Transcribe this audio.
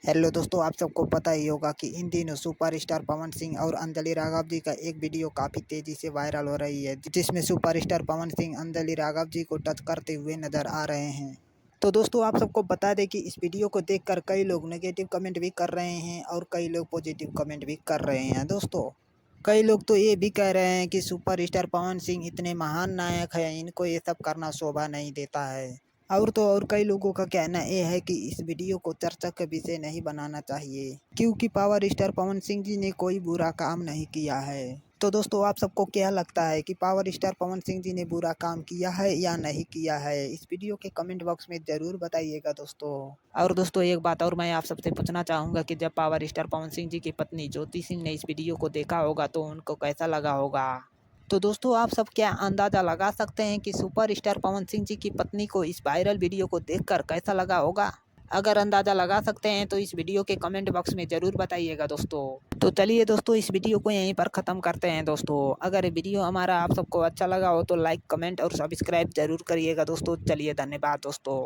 Hello दोस्तों, आप सबको पता ही होगा कि इन दिनों सुपरस्टार पवन सिंह और अंजलि राघव जी का एक वीडियो काफ़ी तेज़ी से वायरल हो रही है, जिसमें सुपरस्टार पवन सिंह अंजलि राघव जी को टच करते हुए नजर आ रहे हैं। तो दोस्तों, आप सबको बता दें कि इस वीडियो को देखकर कई लोग नेगेटिव कमेंट भी कर रहे हैं और कई लोग पॉजिटिव कमेंट भी कर रहे हैं। दोस्तों, कई लोग तो ये भी कह रहे हैं कि सुपरस्टार पवन सिंह इतने महान नायक हैं, इनको ये सब करना शोभा नहीं देता है। और तो और कई लोगों का कहना ये है कि इस वीडियो को चर्चा का विषय नहीं बनाना चाहिए, क्योंकि पावर स्टार पवन सिंह जी ने कोई बुरा काम नहीं किया है। तो दोस्तों, आप सबको क्या लगता है कि पावर स्टार पवन सिंह जी ने बुरा काम किया है या नहीं किया है? इस वीडियो के कमेंट बॉक्स में ज़रूर बताइएगा दोस्तों। और दोस्तों, एक बात और मैं आप सबसे पूछना चाहूँगा कि जब पावर स्टार पवन सिंह जी की पत्नी ज्योति सिंह ने इस वीडियो को देखा होगा तो उनको कैसा लगा होगा? तो दोस्तों, आप सब क्या अंदाज़ा लगा सकते हैं कि सुपरस्टार पवन सिंह जी की पत्नी को इस वायरल वीडियो को देखकर कैसा लगा होगा? अगर अंदाज़ा लगा सकते हैं तो इस वीडियो के कमेंट बॉक्स में ज़रूर बताइएगा दोस्तों। तो चलिए दोस्तों, इस वीडियो को यहीं पर ख़त्म करते हैं दोस्तों। अगर वीडियो हमारा आप सबको अच्छा लगा हो तो लाइक, कमेंट और सब्सक्राइब ज़रूर करिएगा दोस्तों। चलिए, धन्यवाद दोस्तों।